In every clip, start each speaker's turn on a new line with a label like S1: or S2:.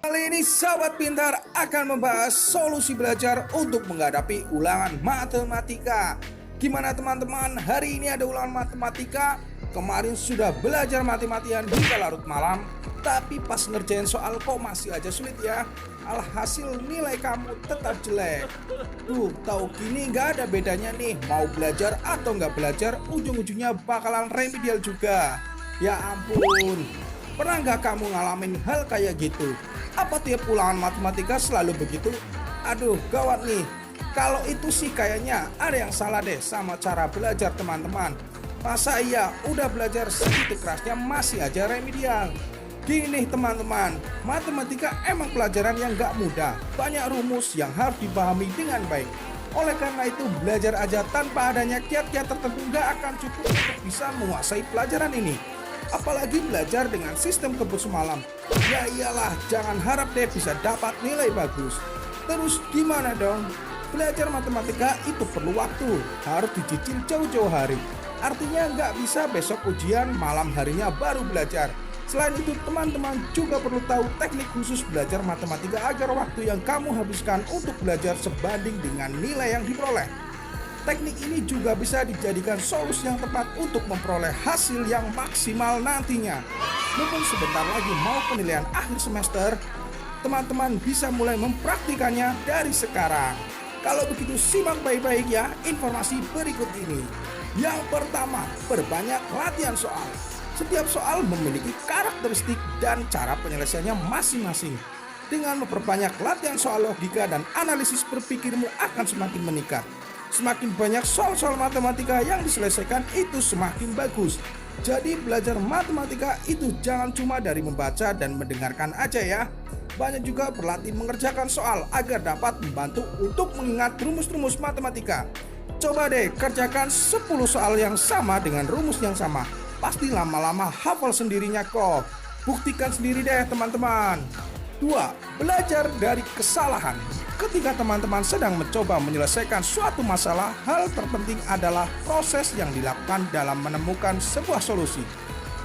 S1: Kali ini sahabat pintar akan membahas solusi belajar untuk menghadapi ulangan matematika. Gimana teman-teman, hari ini ada ulangan matematika. Kemarin sudah belajar mati-matian hingga larut malam, tapi pas ngerjain soal kok masih aja sulit ya. Alhasil nilai kamu tetap jelek. Tuh, tahu gini nggak ada bedanya nih, mau belajar atau nggak belajar, ujung-ujungnya bakalan remedial juga. Ya ampun, pernah nggak kamu ngalamin hal kayak gitu? Apa tiap ulangan matematika selalu begitu? Aduh, gawat nih. Kalau itu sih kayaknya ada yang salah deh sama cara belajar teman-teman. Masa iya udah belajar segitu kerasnya masih aja remedial? Gini teman-teman, matematika emang pelajaran yang gak mudah. Banyak rumus yang harus dipahami dengan baik. Oleh karena itu belajar aja tanpa adanya kiat-kiat tertentu gak akan cukup untuk bisa menguasai pelajaran ini. Apalagi belajar dengan sistem kebut semalam. Ya iyalah, jangan harap deh bisa dapat nilai bagus. Terus gimana dong? Belajar matematika itu perlu waktu, harus dicicil jauh-jauh hari. Artinya nggak bisa besok ujian malam harinya baru belajar. Selain itu teman-teman juga perlu tahu teknik khusus belajar matematika agar waktu yang kamu habiskan untuk belajar sebanding dengan nilai yang diperoleh. Teknik ini juga bisa dijadikan solusi yang tepat untuk memperoleh hasil yang maksimal nantinya. Mumpung sebentar lagi mau penilaian akhir semester, teman-teman bisa mulai mempraktikannya dari sekarang. Kalau begitu simak baik-baik ya informasi berikut ini. Yang pertama, perbanyak latihan soal. Setiap soal memiliki karakteristik dan cara penyelesaiannya masing-masing. Dengan memperbanyak latihan soal logika dan analisis berpikirmu akan semakin meningkat. Semakin banyak soal-soal matematika yang diselesaikan itu semakin bagus. Jadi belajar matematika itu jangan cuma dari membaca dan mendengarkan aja ya. Banyak juga berlatih mengerjakan soal agar dapat membantu untuk mengingat rumus-rumus matematika. Coba deh kerjakan 10 soal yang sama dengan rumus yang sama. Pasti lama-lama hafal sendirinya kok. Buktikan sendiri deh teman-teman. 2. Belajar dari kesalahan. Ketika teman-teman sedang mencoba menyelesaikan suatu masalah, hal terpenting adalah proses yang dilakukan dalam menemukan sebuah solusi.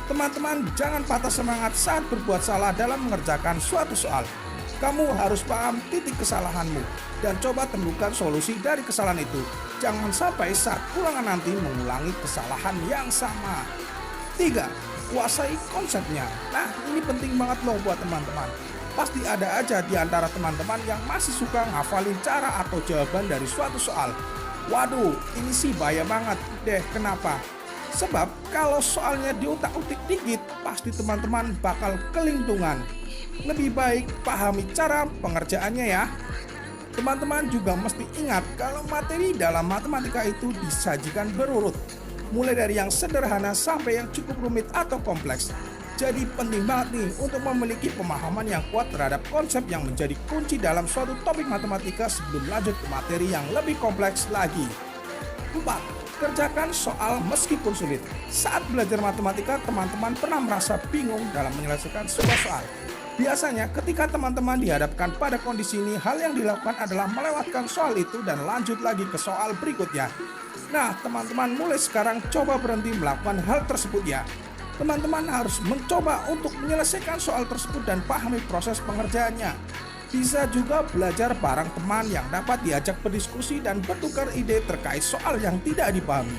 S1: Teman-teman jangan patah semangat saat berbuat salah dalam mengerjakan suatu soal. Kamu harus paham titik kesalahanmu dan coba temukan solusi dari kesalahan itu. Jangan sampai saat ulangan nanti mengulangi kesalahan yang sama. 3. Kuasai konsepnya. Nah, ini penting banget loh buat teman-teman. Pasti ada aja di antara teman-teman yang masih suka ngafalin cara atau jawaban dari suatu soal. Waduh, ini sih bahaya banget deh. Kenapa? Sebab kalau soalnya diutak-utik dikit, pasti teman-teman bakal kelintungan. Lebih baik pahami cara pengerjaannya ya. Teman-teman juga mesti ingat kalau materi dalam matematika itu disajikan berurut. Mulai dari yang sederhana sampai yang cukup rumit atau kompleks. Jadi penting banget nih untuk memiliki pemahaman yang kuat terhadap konsep yang menjadi kunci dalam suatu topik matematika sebelum lanjut ke materi yang lebih kompleks lagi. 4. Kerjakan soal meskipun sulit. Saat belajar matematika, teman-teman pernah merasa bingung dalam menyelesaikan sebuah soal. Biasanya ketika teman-teman dihadapkan pada kondisi ini, hal yang dilakukan adalah melewatkan soal itu dan lanjut lagi ke soal berikutnya. Nah, teman-teman mulai sekarang coba berhenti melakukan hal tersebut ya. Teman-teman harus mencoba untuk menyelesaikan soal tersebut dan pahami proses pengerjaannya. Bisa juga belajar bareng teman yang dapat diajak berdiskusi dan bertukar ide terkait soal yang tidak dipahami.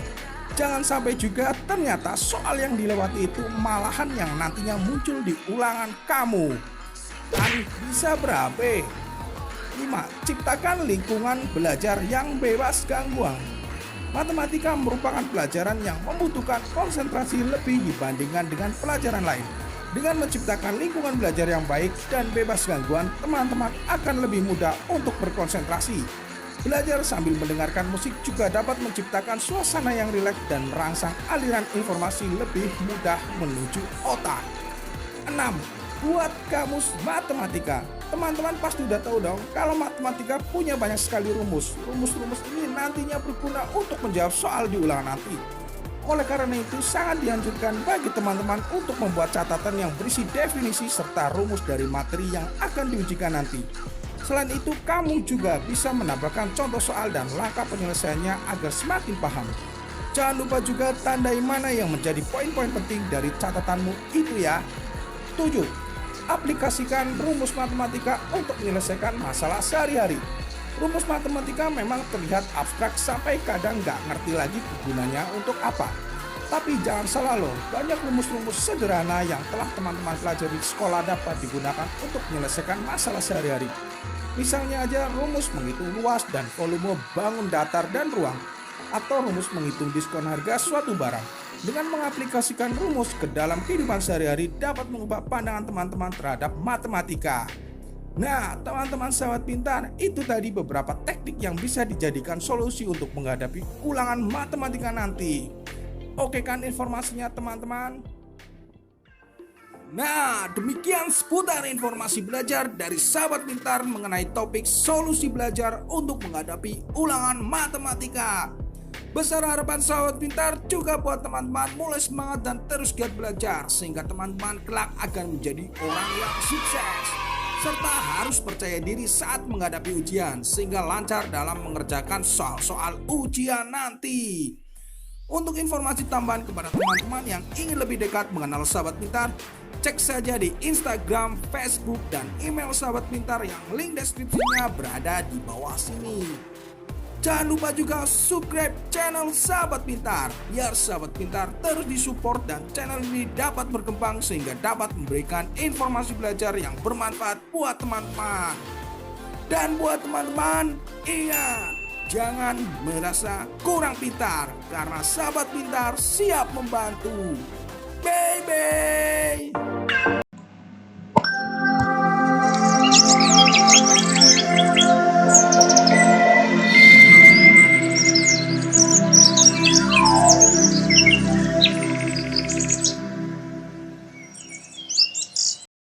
S1: Jangan sampai juga ternyata soal yang dilewati itu malahan yang nantinya muncul di ulangan kamu. Dan bisa berapa? 5. Ciptakan lingkungan belajar yang bebas gangguan. Matematika merupakan pelajaran yang membutuhkan konsentrasi lebih dibandingkan dengan pelajaran lain. Dengan menciptakan lingkungan belajar yang baik dan bebas gangguan, teman-teman akan lebih mudah untuk berkonsentrasi. Belajar sambil mendengarkan musik juga dapat menciptakan suasana yang rileks dan merangsang aliran informasi lebih mudah menuju otak. 6. Buat kamus matematika. Teman-teman pasti udah tahu dong kalau matematika punya banyak sekali rumus. Rumus-rumus ini nantinya berguna untuk menjawab soal di ulangan nanti. Oleh karena itu sangat dianjurkan bagi teman-teman untuk membuat catatan yang berisi definisi serta rumus dari materi yang akan diujikan nanti. Selain itu kamu juga bisa menambahkan contoh soal dan langkah penyelesaiannya agar semakin paham. Jangan lupa juga tandai mana yang menjadi poin-poin penting dari catatanmu itu ya. 7. aplikasikan rumus matematika untuk menyelesaikan masalah sehari-hari. Rumus matematika memang terlihat abstrak sampai kadang nggak ngerti lagi gunanya untuk apa. Tapi jangan salah loh, banyak rumus-rumus sederhana yang telah teman-teman pelajari di sekolah dapat digunakan untuk menyelesaikan masalah sehari-hari. Misalnya aja rumus menghitung luas dan volume bangun datar dan ruang, atau rumus menghitung diskon harga suatu barang. Dengan mengaplikasikan rumus ke dalam kehidupan sehari-hari dapat mengubah pandangan teman-teman terhadap matematika. Nah, teman-teman sahabat pintar, itu tadi beberapa teknik yang bisa dijadikan solusi untuk menghadapi ulangan matematika nanti. Oke kan informasinya teman-teman? Nah, demikian seputar informasi belajar dari sahabat pintar mengenai topik solusi belajar untuk menghadapi ulangan matematika. Besar harapan sahabat pintar juga buat teman-teman mulai semangat dan terus giat belajar sehingga teman-teman kelak akan menjadi orang yang sukses. Serta harus percaya diri saat menghadapi ujian sehingga lancar dalam mengerjakan soal-soal ujian nanti. Untuk informasi tambahan kepada teman-teman yang ingin lebih dekat mengenal sahabat pintar, cek saja di Instagram, Facebook, dan email sahabat pintar yang link deskripsinya berada di bawah sini. Jangan lupa juga subscribe channel Sahabat Pintar biar Sahabat Pintar terus disupport dan channel ini dapat berkembang sehingga dapat memberikan informasi belajar yang bermanfaat buat teman-teman. Dan buat teman-teman, ingat, jangan merasa kurang pintar karena Sahabat Pintar siap membantu. Bye bye.